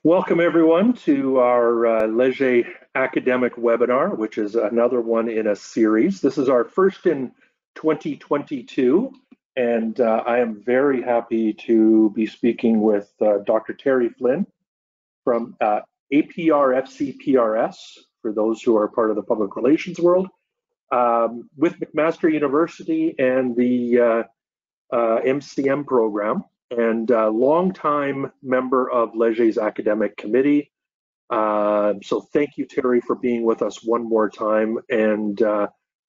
Welcome everyone to our Leger academic webinar, which is another one in a series. This is our first in 2022, and I am very happy to be speaking with Dr. Terry Flynn from APR-FCPRS, for those who are part of the public relations world, with McMaster University and the MCM program, and a longtime member of Leger's academic committee. So thank you, Terry, for being with us one more time. And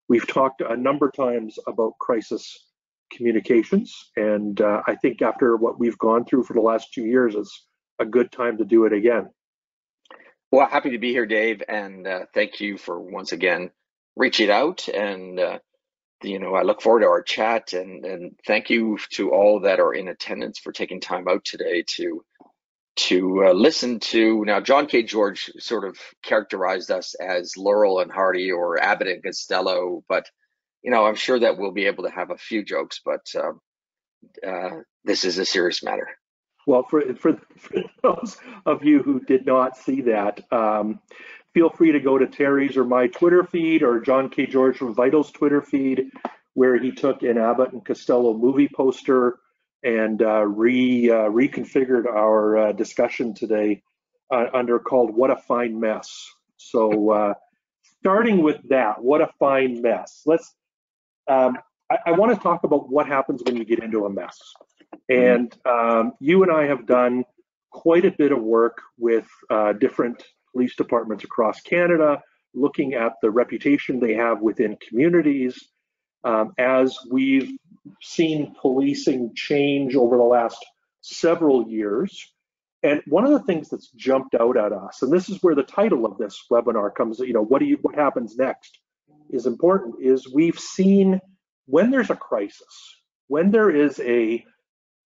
we've talked a number of times about crisis communications. And I think after what we've gone through for the last 2 years, it's a good time to do it again. Well, happy to be here, Dave. And thank you for once again reaching out. And I look forward to our chat, and thank you to all that are in attendance for taking time out today to listen to. Now, John K. George sort of characterized us as Laurel and Hardy or Abbott and Costello, but I'm sure that we'll be able to have a few jokes, but this is a serious matter. Well, for those of you who did not see that, feel free to go to Terry's or my Twitter feed, or John K. George from Vital's Twitter feed, where he took an Abbott and Costello movie poster and reconfigured our discussion today under called "What a Fine Mess." So, starting with that, what a fine mess. Let's. I want to talk about what happens when you get into a mess. And you and I have done quite a bit of work with different police departments across Canada, looking at the reputation they have within communities. As we've seen policing change over the last several years. And one of the things that's jumped out at us, and this is where the title of this webinar comes, what happens next is important, is we've seen when there's a crisis, when there is a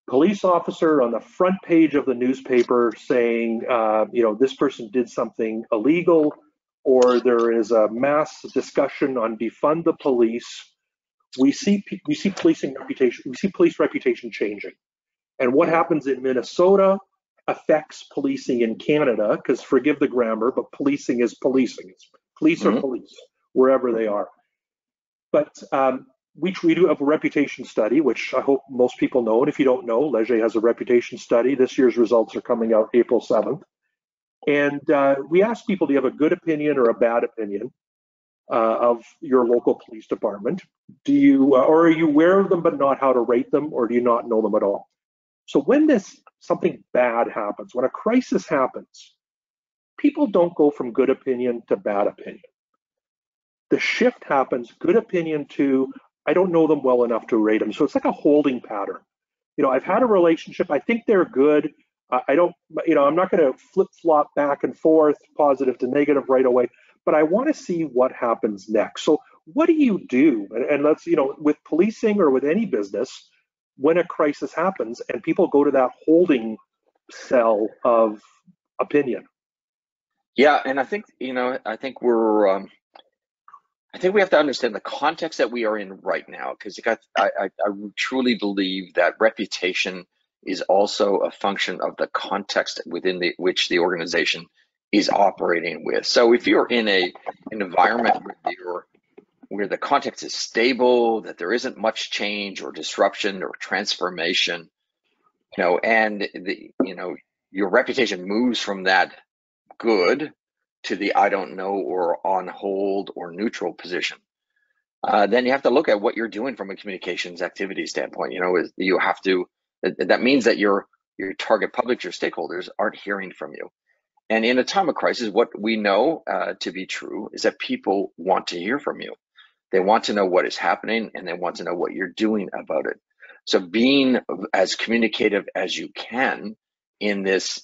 police officer on the front page of the newspaper saying, this person did something illegal, or there is a mass discussion on defund the police, we see policing reputation, we see police reputation changing. And what happens in Minnesota affects policing in Canada, because forgive the grammar, but policing is policing. It's police are police, wherever they are. But we do have a reputation study, which I hope most people know. And if you don't know, Leger has a reputation study. This year's results are coming out April 7th. And we ask people, do you have a good opinion or a bad opinion of your local police department? Or are you aware of them but not how to rate them, or do you not know them at all? So when something bad happens, when a crisis happens, people don't go from good opinion to bad opinion. The shift happens, good opinion to, I don't know them well enough to rate them. So it's like a holding pattern. I've had a relationship, I think they're good. I'm not going to flip-flop back and forth, positive to negative right away, but I want to see what happens next. So what do you do? And let's, with policing or with any business, when a crisis happens and people go to that holding cell of opinion. Yeah, and I think, I think we have to understand the context that we are in right now, because I truly believe that reputation is also a function of the context within which the organization is operating with. So if you're in an environment where the context is stable, that there isn't much change or disruption or transformation, and your reputation moves from that good to the I don't know or on hold or neutral position, then you have to look at what you're doing from a communications activity standpoint. You have to. That means that your target public, your stakeholders, aren't hearing from you. And in a time of crisis, what we know to be true is that people want to hear from you. They want to know what is happening, and they want to know what you're doing about it. So being as communicative as you can in this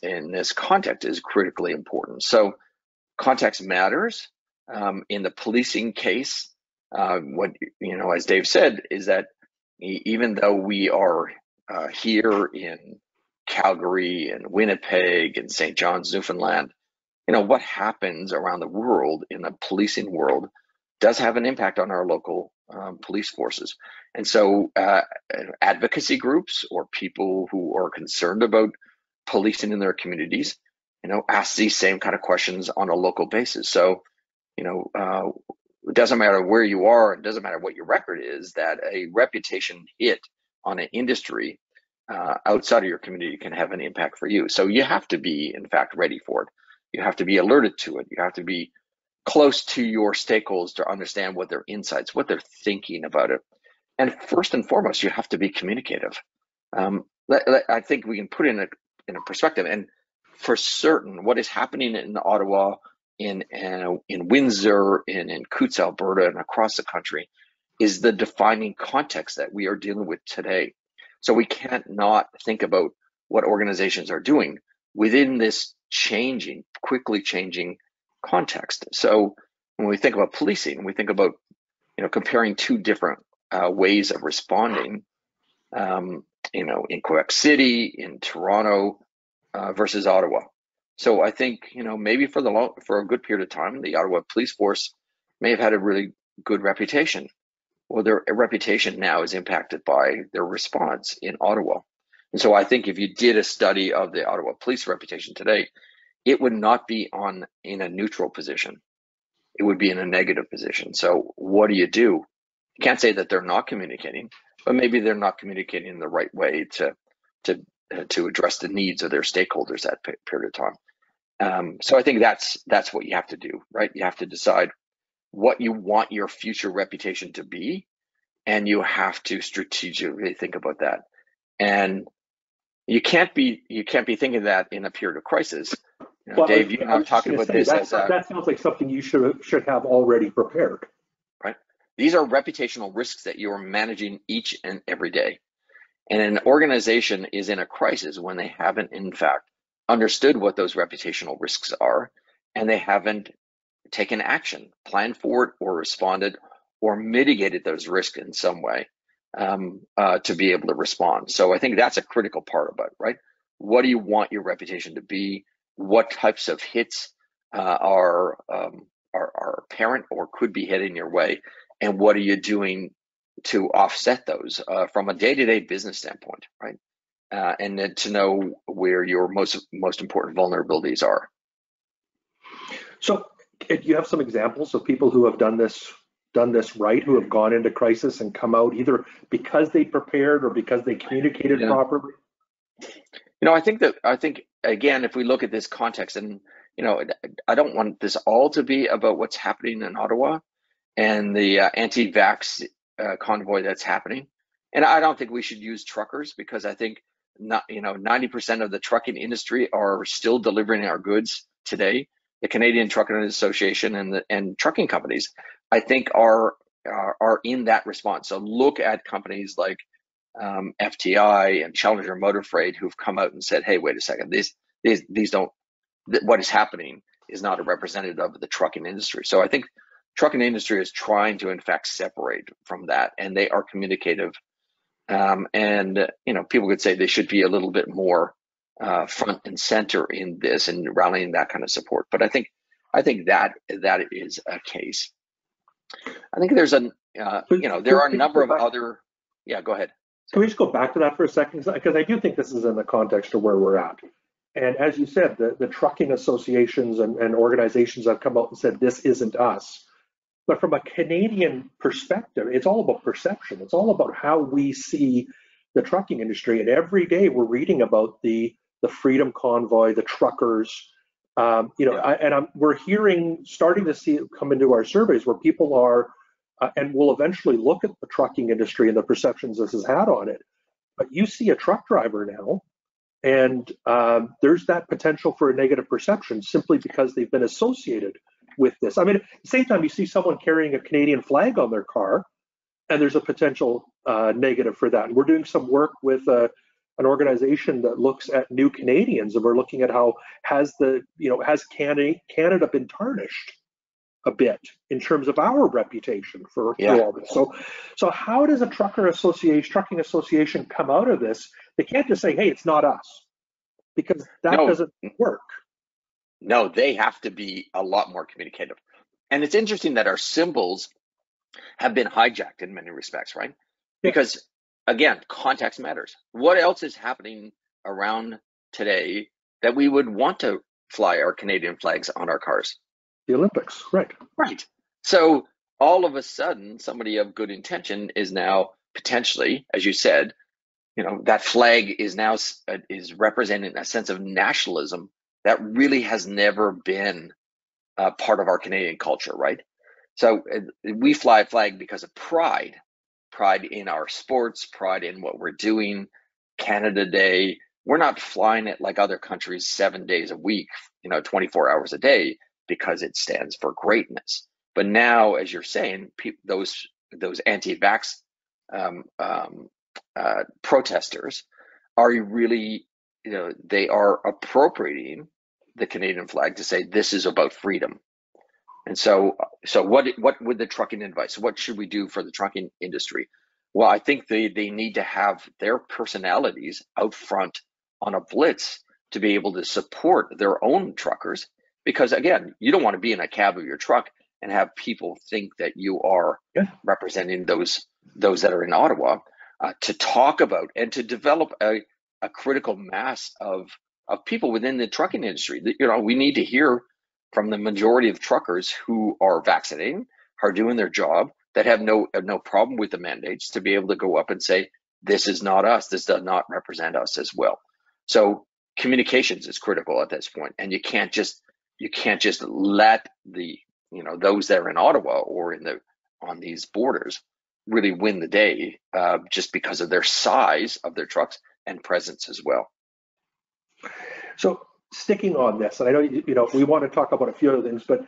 context is critically important. So context matters. In the policing case, what as Dave said, is that even though we are here in Calgary and Winnipeg and St. John's, Newfoundland, what happens around the world in the policing world does have an impact on our local police forces. And so advocacy groups or people who are concerned about policing in their communities ask these same kind of questions on a local basis. So, it doesn't matter where you are, it doesn't matter what your record is, that a reputation hit on an industry outside of your community can have an impact for you. So you have to be, in fact, ready for it. You have to be alerted to it. You have to be close to your stakeholders to understand what their insights, what they're thinking about it. And first and foremost, you have to be communicative. I think we can put it in a perspective. And for certain, what is happening in Ottawa, in Windsor, in Coutts, Alberta, and across the country is the defining context that we are dealing with today. So we can't not think about what organizations are doing within this quickly changing context. So when we think about policing, we think about comparing two different ways of responding. In Quebec City, in Toronto, versus Ottawa. So I think maybe for a good period of time, the Ottawa police force may have had a really good reputation. Well, their reputation now is impacted by their response in Ottawa. And so I think if you did a study of the Ottawa police reputation today, it would not be in a neutral position. It would be in a negative position. So what do? You can't say that they're not communicating, but maybe they're not communicating in the right way to address the needs of their stakeholders that period of time. So I think that's what you have to do, right? You have to decide what you want your future reputation to be, and you have to strategically think about that. And you can't be thinking that in a period of crisis. Well, Dave, you and I have talked about this. That sounds like something you should have already prepared. Right. These are reputational risks that you are managing each and every day. And an organization is in a crisis when they haven't, in fact, understood what those reputational risks are, and they haven't taken action, planned for it, or responded, or mitigated those risks in some way to be able to respond. So I think that's a critical part about it, right? What do you want your reputation to be? What types of hits are apparent or could be hitting your way? And what are you doing to offset those from a day-to-day business standpoint, right? And then to know where your most important vulnerabilities are. So, do you have some examples of people who have done this right, who have gone into crisis and come out either because they prepared or because they communicated properly? I think again, if we look at this context, and I don't want this all to be about what's happening in Ottawa and the anti-vax convoy that's happening. And I don't think we should use truckers, because I think 90% of the trucking industry are still delivering our goods today. The Canadian Trucking Association and trucking companies, I think, are in that response. So look at companies like FTI and Challenger Motor Freight, who've come out and said, "Hey, wait a second, these don't. What is happening is not a representative of the trucking industry." So I think trucking industry is trying to, in fact, separate from that, and they are communicative. And people could say they should be a little bit more front and center in this and rallying that kind of support. But I think that is a case. I think there's there are a number of other. Yeah, go ahead. Can we just go back to that for a second? Because I do think this is in the context of where we're at. And as you said, the trucking associations and organizations have come out and said, this isn't us. But from a Canadian perspective, it's all about perception. It's all about how we see the trucking industry. And every day we're reading about the Freedom Convoy, the truckers, we're starting to see it come into our surveys where people are, and we'll eventually look at the trucking industry and the perceptions this has had on it. But you see a truck driver now, and there's that potential for a negative perception simply because they've been associated with this. I mean, at the same time, you see someone carrying a Canadian flag on their car, and there's a potential negative for that. And we're doing some work with an organization that looks at new Canadians, and we're looking at how has Canada been tarnished a bit in terms of our reputation for all this. So how does a trucking association come out of this? They can't just say, "Hey, it's not us," because that doesn't work. No, they have to be a lot more communicative. And it's interesting that our symbols have been hijacked in many respects, right? Because again, context matters. What else is happening around today that we would want to fly our Canadian flags on our cars. The Olympics, right. Right. So all of a sudden, somebody of good intention is now potentially, as you said, that flag is now is representing a sense of nationalism that really has never been part of our Canadian culture, right? So we fly a flag because of pride in our sports, pride in what we're doing. Canada Day, we're not flying it like other countries 7 days a week, 24 hours a day, because it stands for greatness. But now, as you're saying, those anti-vax protesters are really, they are appropriating the Canadian flag to say this is about freedom. And so what would the trucking advice? What should we do for the trucking industry? Well, I think they need to have their personalities out front on a blitz to be able to support their own truckers, because again, you don't want to be in a cab of your truck and have people think that you are representing those that are in Ottawa, to talk about and to develop a critical mass of people within the trucking industry. We need to hear from the majority of truckers who are vaccinating, are doing their job, that have no problem with the mandates, to be able to go up and say, this is not us, this does not represent us as well. So communications is critical at this point, and you can't just let the those that are in Ottawa or on these borders really win the day just because of their size of their trucks and presence as well. So sticking on this, and I know we want to talk about a few other things, but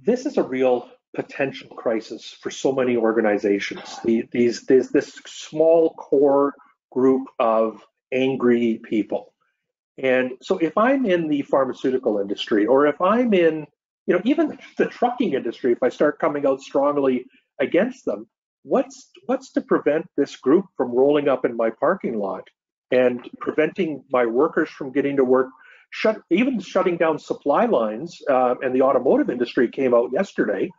this is a real potential crisis for so many organizations. There's this small core group of angry people. And so if I'm in the pharmaceutical industry, or if I'm in, even the trucking industry, if I start coming out strongly against them, what's to prevent this group from rolling up in my parking lot and preventing my workers from getting to work, even shutting down supply lines? And the automotive industry came out yesterday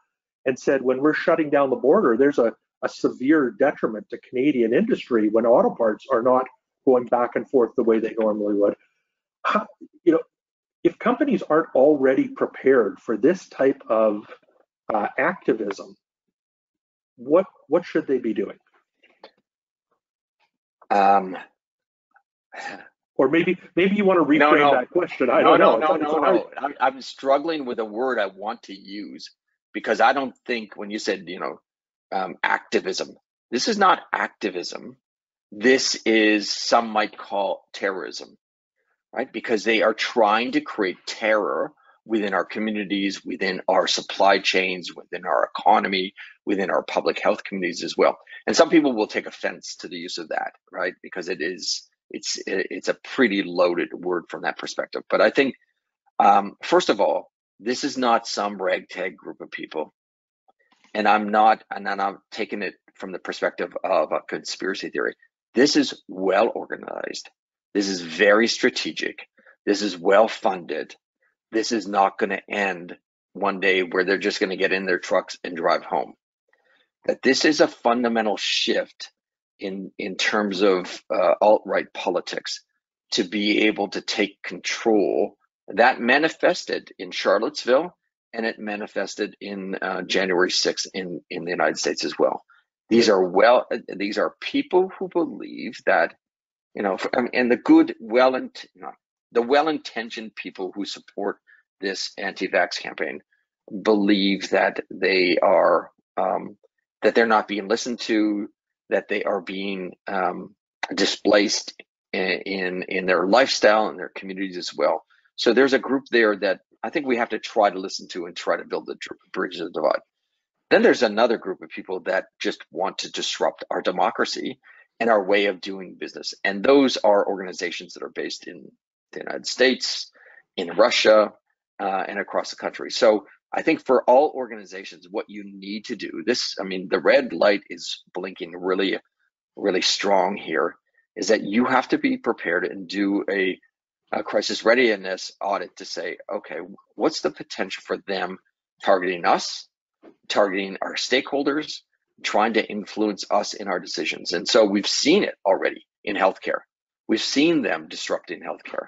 and said, when we're shutting down the border, there's a severe detriment to Canadian industry when auto parts are not going back and forth the way they normally would. If companies aren't already prepared for this type of activism, what should they be doing? Or maybe you want to reframe that question. I don't know. No. I'm struggling with a word I want to use, because I don't think when you said, activism, this is not activism. This is, some might call terrorism, right? Because they are trying to create terror within our communities, within our supply chains, within our economy, within our public health communities as well. And some people will take offense to the use of that, right? Because it's a pretty loaded word from that perspective. But I think, first of all, this is not some ragtag group of people. And I'm taking it from the perspective of a conspiracy theory. This is well organized. This is very strategic. This is well funded. This is not going to end one day where they're just going to get in their trucks and drive home. That this is a fundamental shift in terms of alt-right politics to be able to take control. That manifested in Charlottesville, and it manifested in January 6th in the United States as well. These are people who believe that, and the well-intentioned people who support this anti-vax campaign believe that they are that they're not being listened to, that they are being displaced in their lifestyle and their communities as well. So there's a group there that I think we have to try to listen to and try to build the bridge of the divide. Then there's another group of people that just want to disrupt our democracy and our way of doing business. And those are organizations that are based in the United States, in Russia, and across the country. So I think for all organizations, what you need to do, the red light is blinking really, really strong here, is that you have to be prepared and do a crisis readiness audit to say, okay, what's the potential for them targeting us, targeting our stakeholders, trying to influence us in our decisions. And so we've seen it already in healthcare. We've seen them disrupting healthcare.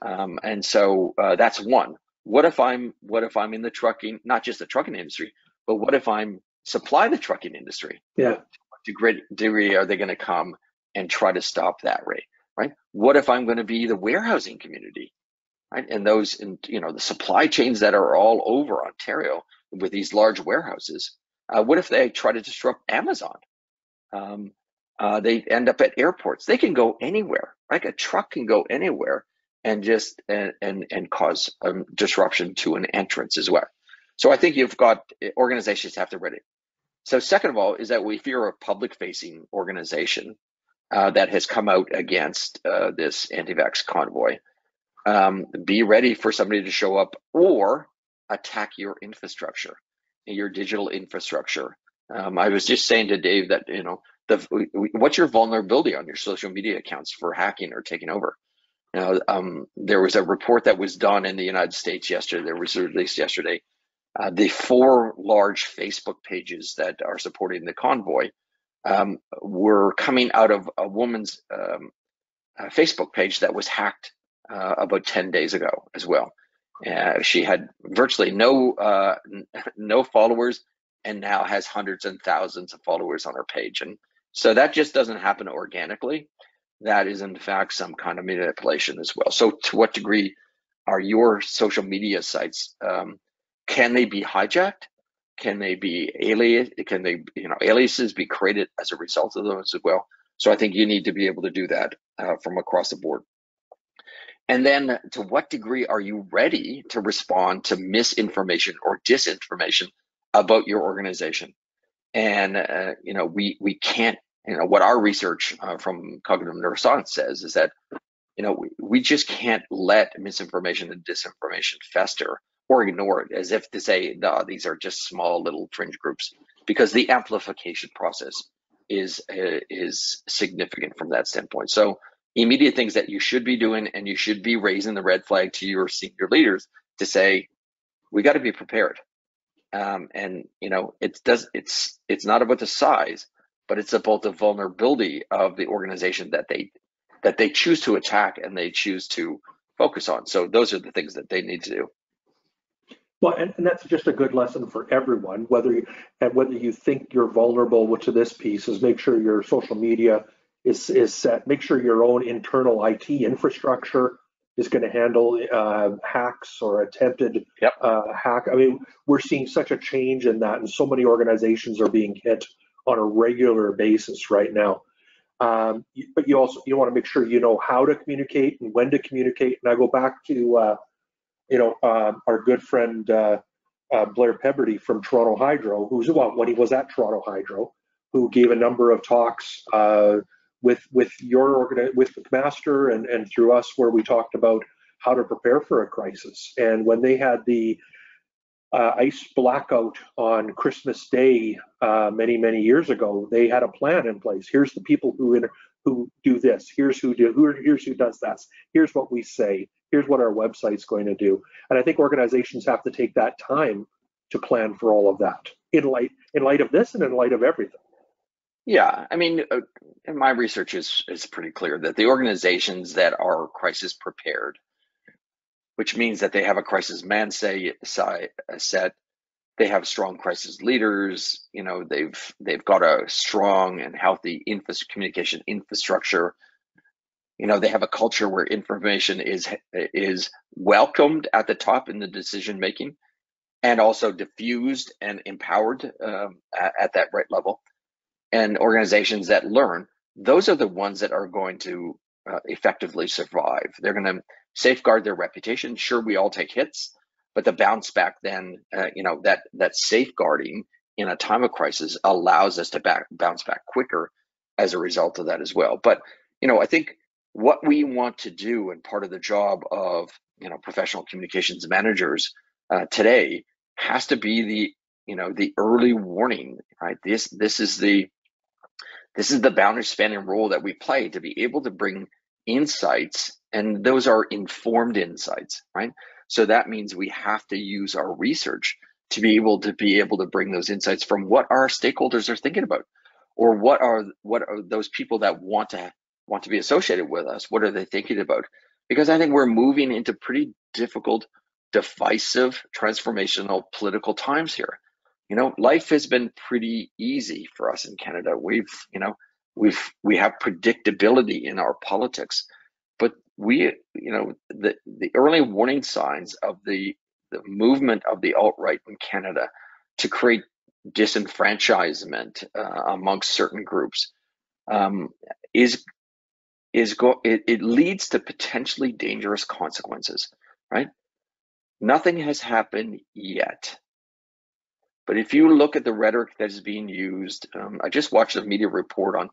And so that's one. What if I'm in the trucking, not just the trucking industry, but what if I'm supply the trucking industry? Yeah. To great degree are they going to come and try to stop that rate, right? What if I'm going to be the warehousing community, right? And those, the supply chains that are all over Ontario with these large warehouses. What if they try to disrupt Amazon? They end up at airports. They can go anywhere, right? A truck can go anywhere and just and cause disruption to an entrance as well. So I think you've got organizations have to ready. So second of all is that if you're a public-facing organization that has come out against this anti-vax convoy, be ready for somebody to show up or attack your infrastructure, your digital infrastructure. I was just saying to Dave that, what's your vulnerability on your social media accounts for hacking or taking over? There was a report that was done in the United States yesterday, that was released yesterday. The 4 large Facebook pages that are supporting the convoy were coming out of a woman's Facebook page that was hacked about 10 days ago as well. She had virtually no followers and now has hundreds and thousands of followers on her page. And so that just doesn't happen organically. That is in fact some kind of manipulation as well. So to what degree are your social media sites, can they be hijacked? Can they be aliases be created as a result of those as well? So I think you need to be able to do that from across the board. And then to what degree are you ready to respond to misinformation or disinformation about your organization? And, we can't, what our research from cognitive neuroscience says is that, we just can't let misinformation and disinformation fester or ignore it as if to say, no, these are just small little fringe groups, because the amplification process is significant from that standpoint. So immediate things that you should be doing, and you should be raising the red flag to your senior leaders to say, we got to be prepared. It's not about the size, but it's about the vulnerability of the organization that they choose to attack and they choose to focus on. So those are the things that they need to do. Well, and that's just a good lesson for everyone, whether you think you're vulnerable to this piece, is make sure your social media is set. Make sure your own internal IT infrastructure is going to handle hacks or attempted hack. I mean, we're seeing such a change in that, and so many organizations are being hit on a regular basis right now. But you want to make sure you know how to communicate and when to communicate. And I go back to our good friend Blair Peberty from Toronto Hydro, when he was at Toronto Hydro, who gave a number of talks with McMaster and through us, where we talked about how to prepare for a crisis. And when they had the ice blackout on Christmas Day many years ago, they had a plan in place. Here's the people who do this. Here's who does that. Here's what we say. Here's what our website's going to do. And I think organizations have to take that time to plan for all of that in light of this and in light of everything. Yeah, I mean, my research is pretty clear that the organizations that are crisis prepared, which means that they have a crisis set, they have strong crisis leaders, they've got a strong and healthy communication infrastructure. They have a culture where information is welcomed at the top in the decision making, and also diffused and empowered at that right level. And organizations that learn, those are the ones that are going to effectively survive. They're going to safeguard their reputation. Sure, we all take hits, but the bounce back then, that safeguarding in a time of crisis allows us to bounce back quicker as a result of that as well. But, I think what we want to do, and part of the job of, professional communications managers today, has to be the early warning, right? This is the boundary spanning role that we play, to be able to bring insights, and those are informed insights, right? So that means we have to use our research to be able to bring those insights from what our stakeholders are thinking about, or what are those people that want to be associated with us, what are they thinking about? because I think we're moving into pretty difficult, divisive, transformational political times here. You know, life has been pretty easy for us in Canada. We have predictability in our politics, but the early warning signs of the movement of the alt-right in Canada to create disenfranchisement amongst certain groups it leads to potentially dangerous consequences, right? Nothing has happened yet. But if you look at the rhetoric that is being used, I just watched a media report on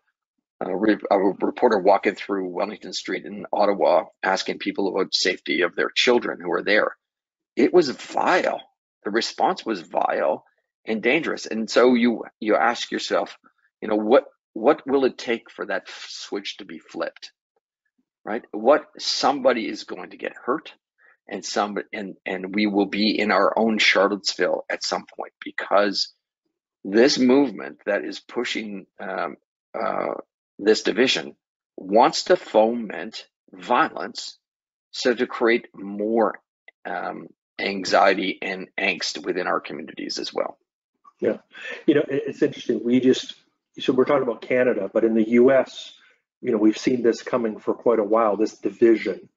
a reporter walking through Wellington Street in Ottawa asking people about safety of their children who are there. It was vile. The response was vile and dangerous. And so you ask yourself, what will it take for that switch to be flipped, right? Somebody is going to get hurt, and we will be in our own Charlottesville at some point, because this movement that is pushing this division wants to foment violence, so to create more anxiety and angst within our communities as well. Yeah, it's interesting. So we're talking about Canada, but in the U.S., we've seen this coming for quite a while, this division.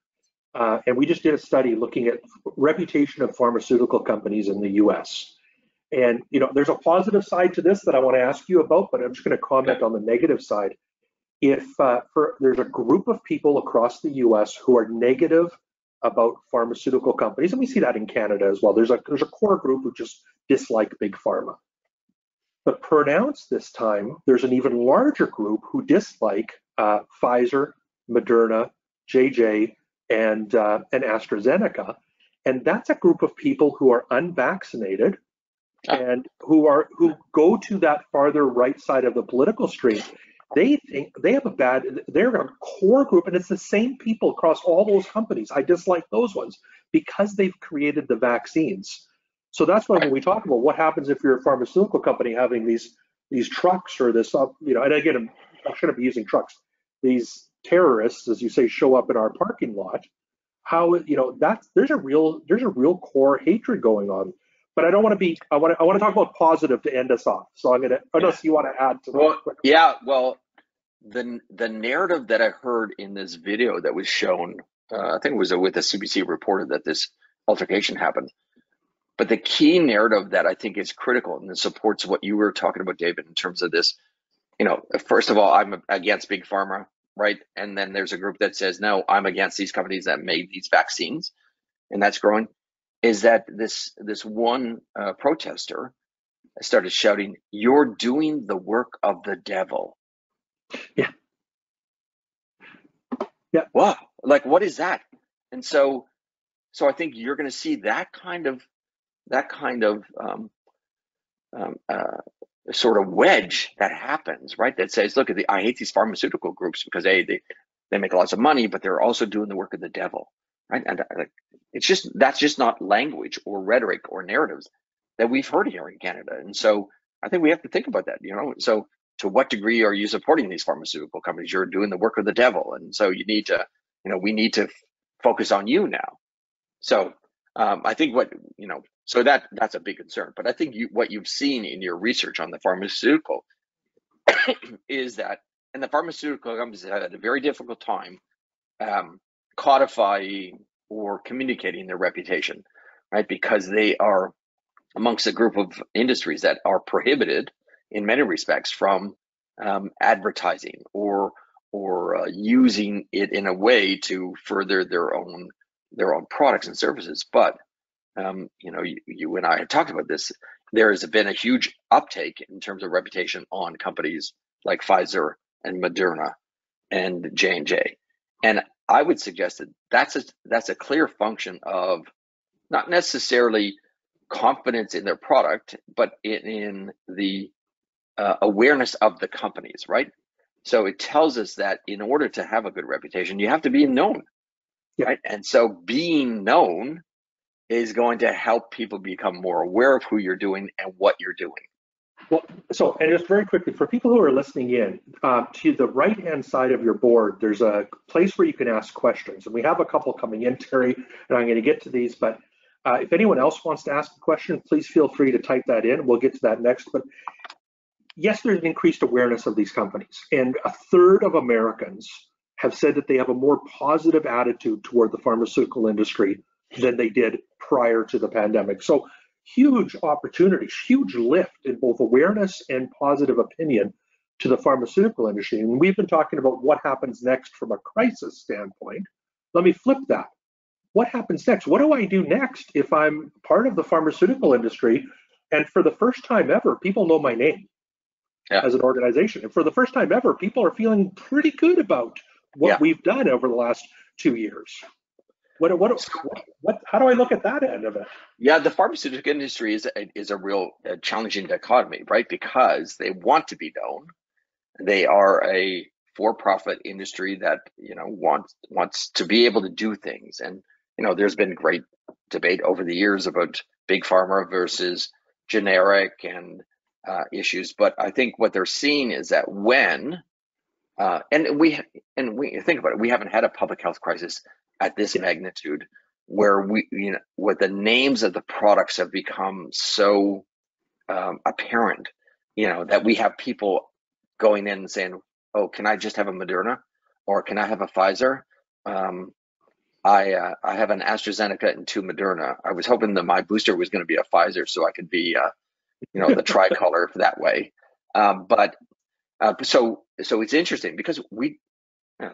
And we just did a study looking at reputation of pharmaceutical companies in the U.S. And, there's a positive side to this that I want to ask you about, but I'm just going to comment on the negative side. If there's a group of people across the U.S. who are negative about pharmaceutical companies, and we see that in Canada as well. There's a core group who just dislike big pharma. But pronounced this time, there's an even larger group who dislike Pfizer, Moderna, JJ, and AstraZeneca, and that's a group of people who are unvaccinated and who go to that farther right side of the political stream. They think they're a core group, and it's the same people across all those companies. I dislike those ones because they've created the vaccines. So that's why when we talk about what happens if you're a pharmaceutical company having these trucks or this, and again, I shouldn't be using trucks. These terrorists, as you say, show up in our parking lot. There's a real core hatred going on. But I don't want to be. I want to talk about positive to end us off. So I'm gonna. Unless you want to add to that. Well, yeah. Well, the narrative that I heard in this video that was shown, I think it was with a CBC reporter that this altercation happened. But the key narrative that I think is critical and that supports what you were talking about, David, in terms of this, first of all, I'm against big pharma, right? And then there's a group that says, no, I'm against these companies that made these vaccines, and that's growing. Is that this one protester started shouting, "You're doing the work of the devil." Yeah. Wow. Like, what is that? And so I think you're going to see that kind of sort of wedge that happens, right? That says, look, I hate these pharmaceutical groups because they make lots of money, but they're also doing the work of the devil, right? And that's just not language or rhetoric or narratives that we've heard here in Canada. And so I think we have to think about that, So to what degree are you supporting these pharmaceutical companies? You're doing the work of the devil. And so we need to focus on you now. So I think so that's a big concern. But I think what you've seen in your research on the pharmaceutical is that, and the pharmaceutical companies have had a very difficult time codifying or communicating their reputation, right? Because they are amongst a group of industries that are prohibited in many respects from advertising or using it in a way to further their own products and services. But you and I had talked about this. There has been a huge uptake in terms of reputation on companies like Pfizer and Moderna and J&J, and I would suggest that that's a clear function of not necessarily confidence in their product, but in the awareness of the companies, right? So it tells us that in order to have a good reputation, you have to be known, right? And so being known is going to help people become more aware of who you're doing and what you're doing. Well, so, and just very quickly, for people who are listening in, to the right-hand side of your board, there's a place where you can ask questions. And we have a couple coming in, Terry, and I'm going to get to these. But if anyone else wants to ask a question, please feel free to type that in. We'll get to that next. But yes, there's an increased awareness of these companies. And a third of Americans have said that they have a more positive attitude toward the pharmaceutical industry than they did prior to the pandemic. So huge opportunities, huge lift in both awareness and positive opinion to the pharmaceutical industry. And we've been talking about what happens next from a crisis standpoint. Let me flip that. What happens next? What do I do next if I'm part of the pharmaceutical industry and for the first time ever, people know my name as an organization? And for the first time ever, people are feeling pretty good about what we've done over the last 2 years. How do I look at that end of it? Yeah, the pharmaceutical industry is a real challenging dichotomy, right? Because they want to be known. They are a for-profit industry that, wants to be able to do things. And, there's been great debate over the years about big pharma versus generic and issues. But I think what they're seeing is that when, and we think about it, we haven't had a public health crisis at this magnitude, where where the names of the products have become so apparent, that we have people going in and saying, "Oh, can I just have a Moderna, or can I have a Pfizer? I have an AstraZeneca and 2 Moderna. I was hoping that my booster was going to be a Pfizer, so I could be, the tricolor that way." So it's interesting because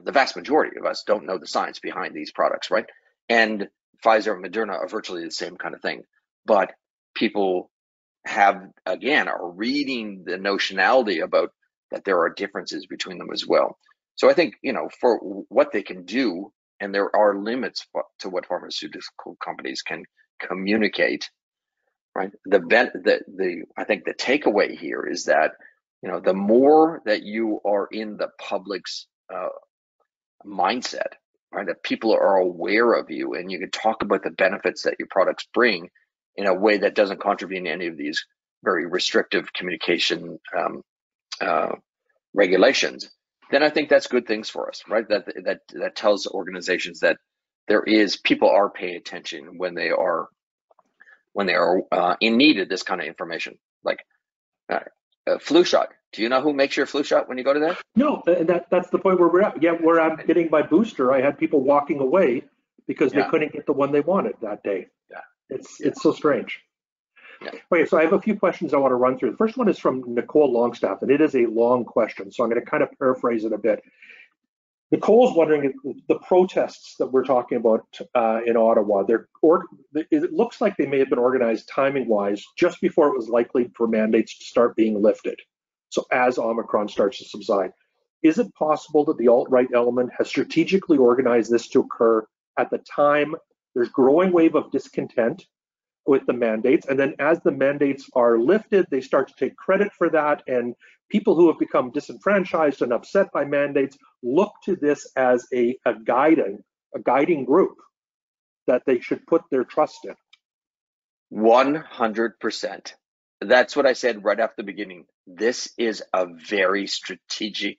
the vast majority of us don't know the science behind these products, right? And Pfizer and Moderna are virtually the same kind of thing, but people are reading the notionality about that there are differences between them as well. So I think, for what they can do, and there are limits to what pharmaceutical companies can communicate, right? I think the takeaway here is that, the more that you are in the public's mindset, right, that people are aware of you and you can talk about the benefits that your products bring in a way that doesn't contravene any of these very restrictive communication regulations, then I think that's good things for us, right? That tells organizations that people are paying attention when they are in need of this kind of information, like flu shot. Do you know who makes your flu shot when you go to that? No, that's the point where we're at. Yeah, where I'm getting my booster, I had people walking away because they couldn't get the one they wanted that day. Yeah, it's so strange. Yeah. Okay, so I have a few questions I want to run through. The first one is from Nicole Longstaff, and it is a long question, so I'm going to kind of paraphrase it a bit. Nicole's wondering if the protests that we're talking about in Ottawa, it looks like they may have been organized timing-wise just before it was likely for mandates to start being lifted. So as Omicron starts to subside, is it possible that the alt-right element has strategically organized this to occur at the time there's growing wave of discontent with the mandates, and then as the mandates are lifted, they start to take credit for that, and people who have become disenfranchised and upset by mandates look to this as a guiding group that they should put their trust in? 100%. That's what I said right after the beginning. This is a very strategic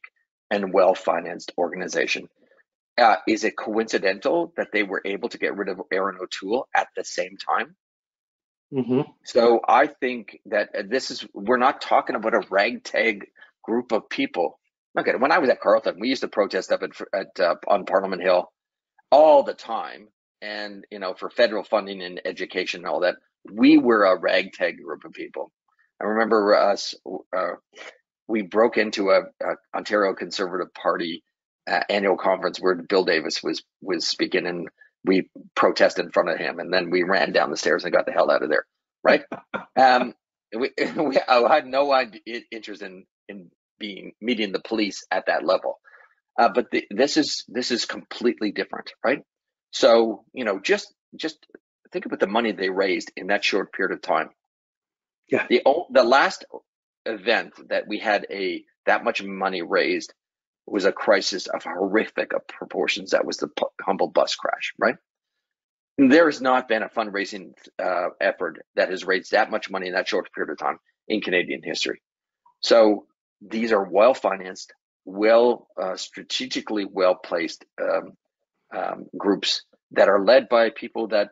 and well-financed organization. Is it coincidental that they were able to get rid of Aaron O'Toole at the same time? Mm-hmm. So I think that we're not talking about a ragtag group of people. Okay, when I was at Carleton, we used to protest up on Parliament Hill all the time, and for federal funding and education and all that. We were a ragtag group of people. I remember us. We broke into a Ontario Conservative Party annual conference where Bill Davis was speaking, and we protested in front of him, and then we ran down the stairs and got the hell out of there. Right? I had no interest in meeting the police at that level, but this is completely different, right? So just think about the money they raised in that short period of time. Yeah. The last event that we had that much money raised was a crisis of horrific proportions. That was the Humboldt bus crash, right? There has not been a fundraising effort that has raised that much money in that short period of time in Canadian history. So these are well-financed, strategically well-placed groups that are led by people that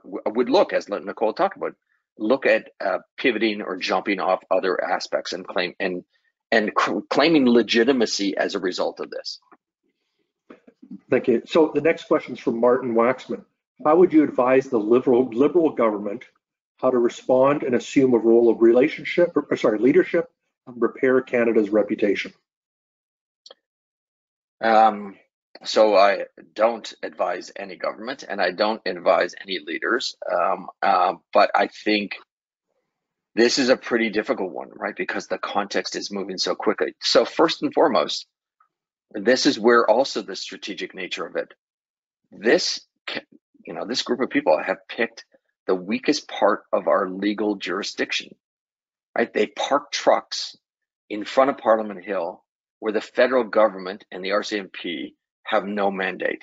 would look, as Nicole talked about, look at pivoting or jumping off other aspects and claiming legitimacy as a result of this. Thank you. So the next question is from Martin Waxman. How would you advise the liberal government how to respond and assume a role of leadership and repair Canada's reputation? So I don't advise any government, and I don't advise any leaders. But I think this is a pretty difficult one, right? Because the context is moving so quickly. So first and foremost, this is where also the strategic nature of it. This group of people have picked the weakest part of our legal jurisdiction, right? They park trucks in front of Parliament Hill where the federal government and the RCMP have no mandate.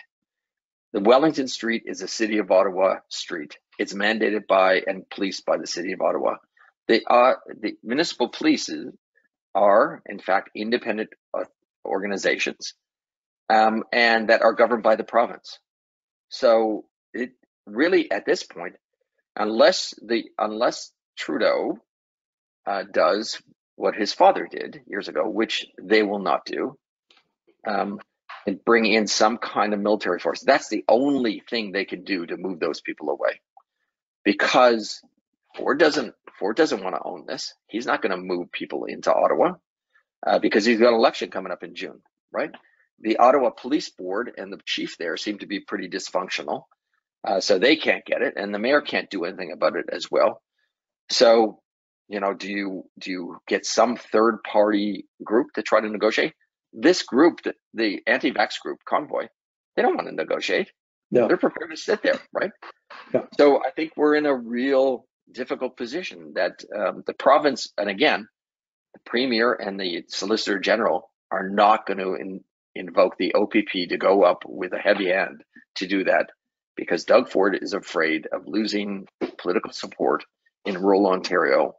The Wellington Street is a City of Ottawa street. It's mandated by and policed by the City of Ottawa. The municipal polices are, in fact, independent organizations, and that are governed by the province. So it really, at this point, unless Trudeau does what his father did years ago, which they will not do, and bring in some kind of military force. That's the only thing they can do to move those people away, because Ford doesn't want to own this. He's not going to move people into Ottawa because he's got an election coming up in June, right? The Ottawa Police Board and the chief there seem to be pretty dysfunctional, so they can't get it, and the mayor can't do anything about it as well. So, do you get some third party group to try to negotiate? This group, the anti-vax group, Convoy, they don't want to negotiate. No. They're prepared to sit there, right? Yeah. So I think we're in a real difficult position that the province, and again, the Premier and the Solicitor General are not going to invoke the OPP to go up with a heavy hand to do that, because Doug Ford is afraid of losing political support in rural Ontario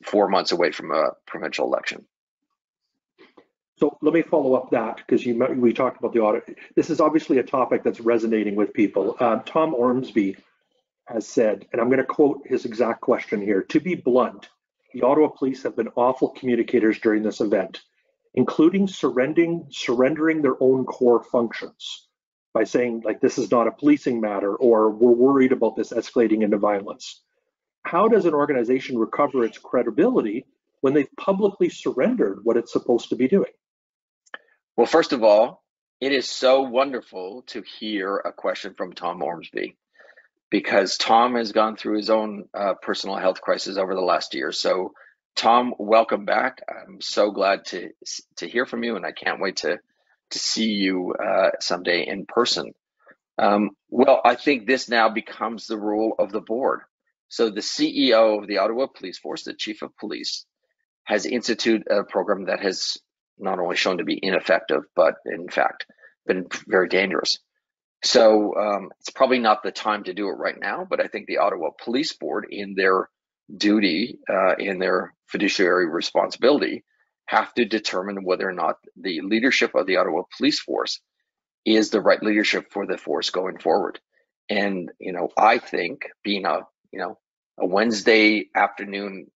4 months away from a provincial election. So let me follow up that, because we talked about the audit. This is obviously a topic that's resonating with people. Tom Ormsby has said, and I'm going to quote his exact question here, "To be blunt, the Ottawa Police have been awful communicators during this event, including surrendering their own core functions by saying, like, this is not a policing matter, or we're worried about this escalating into violence. How does an organization recover its credibility when they've publicly surrendered what it's supposed to be doing?" Well, first of all, it is so wonderful to hear a question from Tom Ormsby, because Tom has gone through his own personal health crisis over the last year. So, Tom, welcome back. I'm so glad to hear from you, and I can't wait to see you someday in person. Well, I think this now becomes the role of the board. So the CEO of the Ottawa Police Force, the Chief of Police, has instituted a program that has not only shown to be ineffective, but in fact been very dangerous. So it's probably not the time to do it right now, but I think the Ottawa Police Board, in their duty, in their fiduciary responsibility, have to determine whether or not the leadership of the Ottawa Police Force is the right leadership for the force going forward. And, I think, being a Wednesday afternoon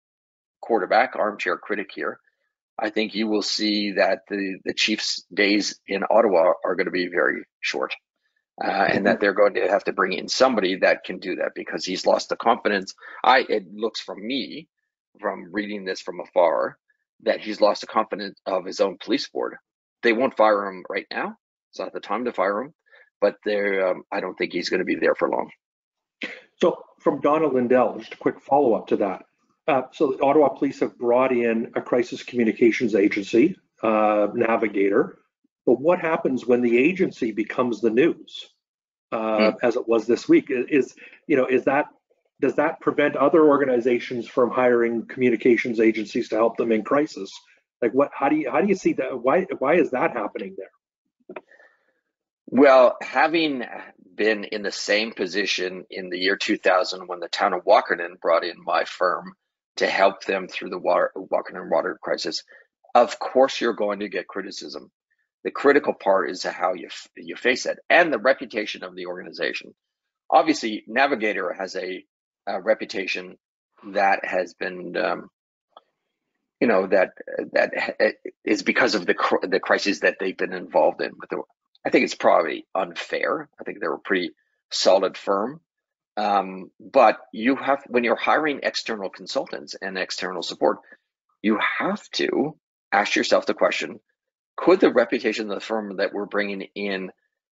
quarterback, armchair critic here, I think you will see that the Chiefs' days in Ottawa are going to be very short, and that they're going to have to bring in somebody that can do that, because he's lost the confidence. It looks from me, from reading this from afar, that he's lost the confidence of his own police board. They won't fire him right now. It's not the time to fire him, but I don't think he's going to be there for long. So from Donna Lindell, just a quick follow-up to that. So the Ottawa Police have brought in a crisis communications agency, Navigator. But what happens when the agency becomes the news, as it was this week? Does that prevent other organizations from hiring communications agencies to help them in crisis? Like, how do you see that? Why is that happening there? Well, having been in the same position in the year 2000 when the town of Walkerton brought in my firm to help them through the walking on water crisis. Of course, you're going to get criticism. The critical part is how you face it and the reputation of the organization. Obviously, Navigator has a reputation that has been, that is because of the crises that they've been involved in. I think it's probably unfair. I think they're a pretty solid firm. But when you're hiring external consultants and external support, you have to ask yourself the question, could the reputation of the firm that we're bringing in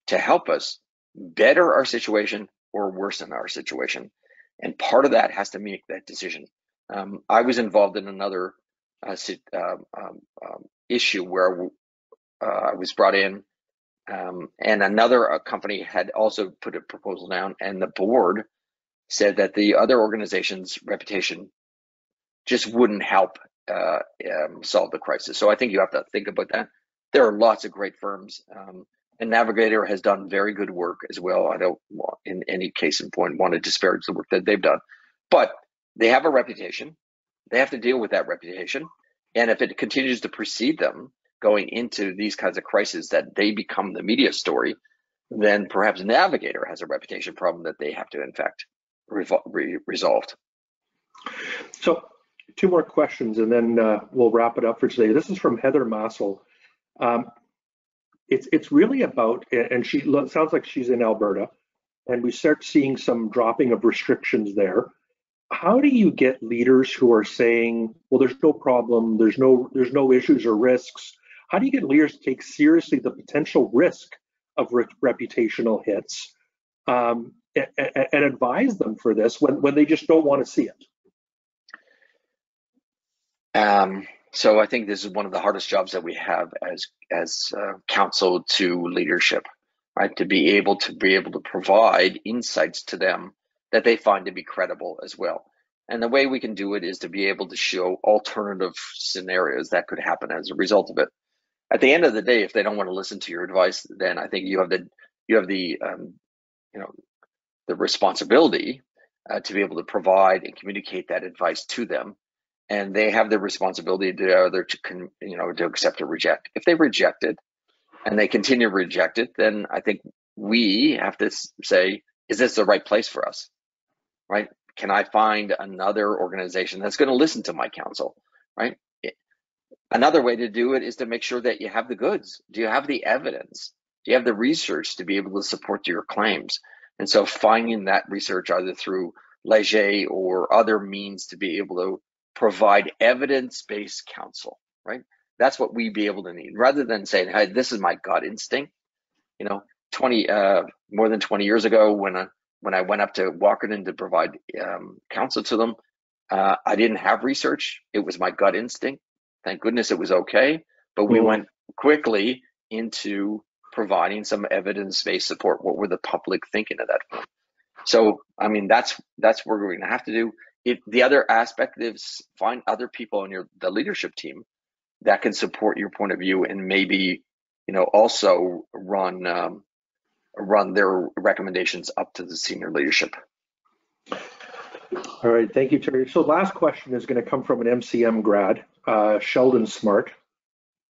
to help us better our situation or worsen our situation? And part of that has to make that decision. I was involved in another issue where I was brought in, and another company had also put a proposal down, and the board said that the other organization's reputation just wouldn't help solve the crisis. So I think you have to think about that. There are lots of great firms, and Navigator has done very good work as well. I don't, in any case in point, want to disparage the work that they've done, but they have a reputation. They have to deal with that reputation, and if it continues to precede them going into these kinds of crises that they become the media story, then perhaps Navigator has a reputation problem that they have to, in fact, resolved. So 2 more questions, and then we'll wrap it up for today. This is from Heather Massel. It's really about, and she sounds like she's in Alberta, and we start seeing some dropping of restrictions there. How do you get leaders who are saying, well, there's no problem, there's no issues or risks? How do you get leaders to take seriously the potential risk of reputational hits, and advise them for this when they just don't want to see it? So I think this is one of the hardest jobs that we have as counsel to leadership, right? To be able to provide insights to them that they find to be credible as well. And the way we can do it is to be able to show alternative scenarios that could happen as a result of it. At the end of the day, if they don't want to listen to your advice, then I think you have the responsibility to be able to provide and communicate that advice to them. And they have the responsibility to either to accept or reject. If they reject it and they continue to reject it, then I think we have to say, is this the right place for us, right? Can I find another organization that's going to listen to my counsel, right? Another way to do it is to make sure that you have the goods. Do you have the evidence? Do you have the research to be able to support your claims? And so finding that research either through Leger or other means to be able to provide evidence-based counsel, right? That's what we be able to need, rather than saying, hey, this is my gut instinct. More than 20 years ago, when I went up to Walkerton to provide counsel to them, I didn't have research. It was my gut instinct. Thank goodness it was okay. But we went quickly into providing some evidence-based support. What were the public thinking of that firm? So, I mean, that's what we're going to have to do. The other aspect is find other people on the leadership team that can support your point of view, and maybe also run their recommendations up to the senior leadership. All right, thank you, Terry. So last question is going to come from an MCM grad, Sheldon Smart.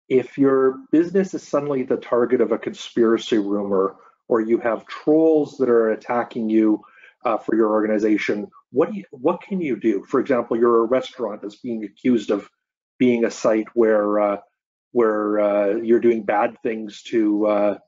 If your business is suddenly the target of a conspiracy rumor, or you have trolls that are attacking you for your organization, what can you do? For example, you're a restaurant that's being accused of being a site where you're doing bad things to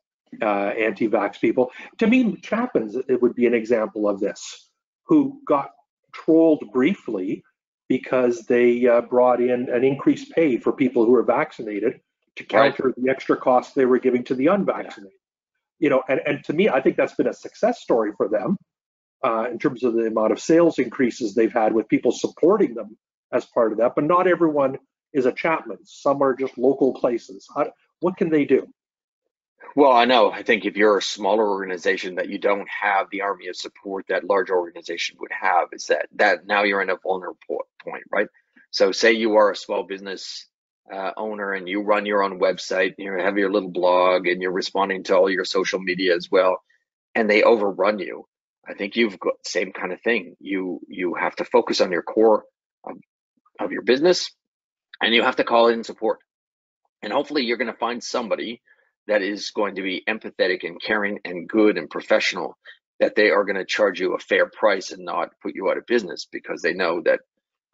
anti-vax people. To me, Chapman's, it would be an example of this, who got trolled briefly because they brought in an increased pay for people who are vaccinated to counter the extra costs they were giving to the unvaccinated. And to me, I think that's been a success story for them in terms of the amount of sales increases they've had with people supporting them as part of that. But not everyone is a Chapman's. Some are just local places. What can they do? Well, I think if you're a smaller organization that you don't have the army of support that large organization would have, is that now you're in a vulnerable point, right? So say you are a small business owner and you run your own website, and you have your little blog, and you're responding to all your social media as well, and they overrun you. I think you've got the same kind of thing. You have to focus on your core of your business, and you have to call in support. And hopefully you're going to find somebody that is going to be empathetic and caring and good and professional, that they are going to charge you a fair price and not put you out of business because they know that,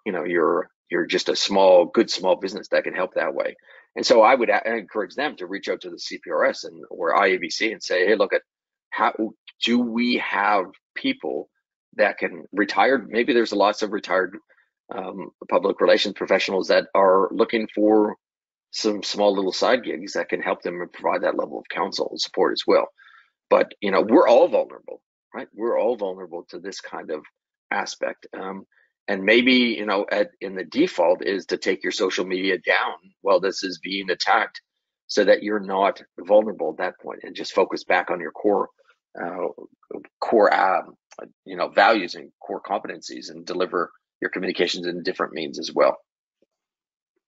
you know, you're just a good small business that can help that way. And so I would encourage them to reach out to the CPRS or IABC and say, hey, look at how do we have people that can retire? Maybe there's lots of retired public relations professionals that are looking for some small little side gigs that can help them and provide that level of counsel and support as well. But, you know, we're all vulnerable, right? We're all vulnerable to this kind of aspect. And maybe, you know, in the default is to take your social media down while this is being attacked, so that you're not vulnerable at that point, and just focus back on your core you know, values and core competencies, and deliver your communications in different means as well.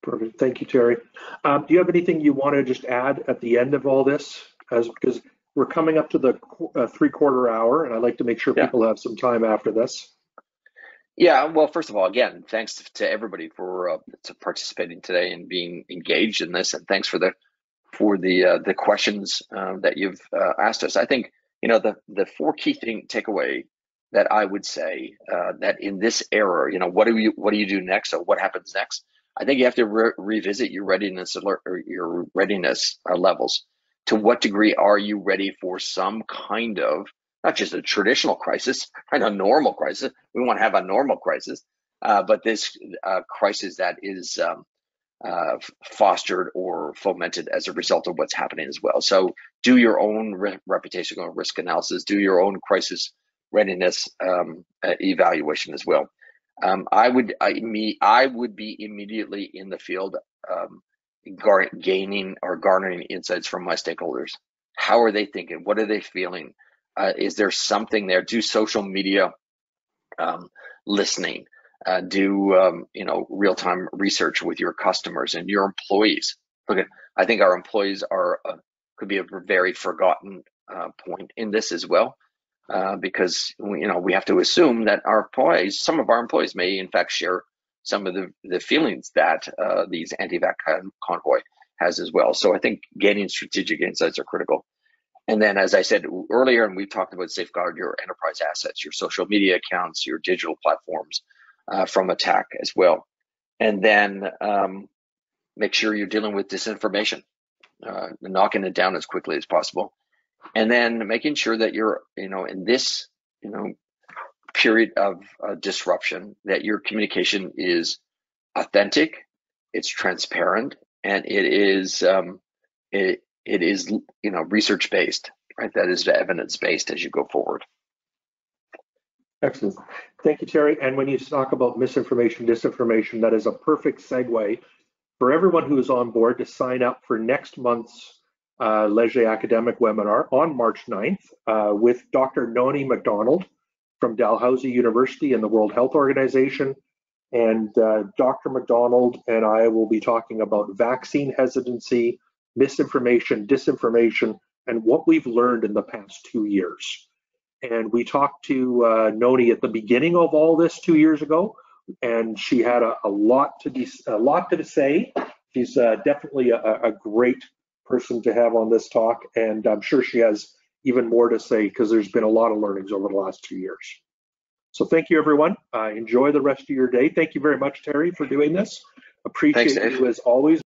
Perfect. Thank you, Terry. Do you have anything you want to just add at the end of all this? Because we're coming up to the 3/4 hour, and I'd like to make sure people have some time after this. Yeah, well, first of all, again, thanks to everybody for participating today and being engaged in this, and thanks for the questions that you've asked us. I think, you know, the 4 key takeaway that I would say that in this era, you know, what do you do next, or what happens next? I think you have to revisit your readiness levels. To what degree are you ready for some kind of, not just a traditional crisis, right, a normal crisis? We want to have a normal crisis, but this crisis that is fostered or fomented as a result of what's happening as well. So do your own reputational risk analysis, do your own crisis readiness evaluation as well. I would be immediately in the field gaining or garnering insights from my stakeholders. How are they thinking? What are they feeling? Is there something there? Do social media listening. Do you know, real-time research with your customers and your employees. Look, I think our employees could be a very forgotten point in this as well. Because we have to assume that some of our employees may in fact share some of the feelings that these anti-vax convoy has as well. So I think gaining strategic insights are critical. And then, as I said earlier, and we've talked about, safeguard your enterprise assets, your social media accounts, your digital platforms from attack as well. And then make sure you're dealing with disinformation, knocking it down as quickly as possible. And then making sure that you're, in this, period of disruption, that your communication is authentic, it's transparent, and it is research based, right? That is evidence based as you go forward. Excellent. Thank you, Terry. And when you talk about misinformation, disinformation, that is a perfect segue for everyone who is on board to sign up for next month's Leger Academic Webinar on March 9th with Dr. Noni MacDonald from Dalhousie University and the World Health Organization. And Dr. MacDonald and I will be talking about vaccine hesitancy, misinformation, disinformation, and what we've learned in the past 2 years. And we talked to Noni at the beginning of all this 2 years ago, and she had a lot to say. She's definitely a great person to have on this talk, and I'm sure she has even more to say because there's been a lot of learnings over the last 2 years. So thank you, everyone. Enjoy the rest of your day. Thank you very much, Terry, for doing this. Appreciate you as always.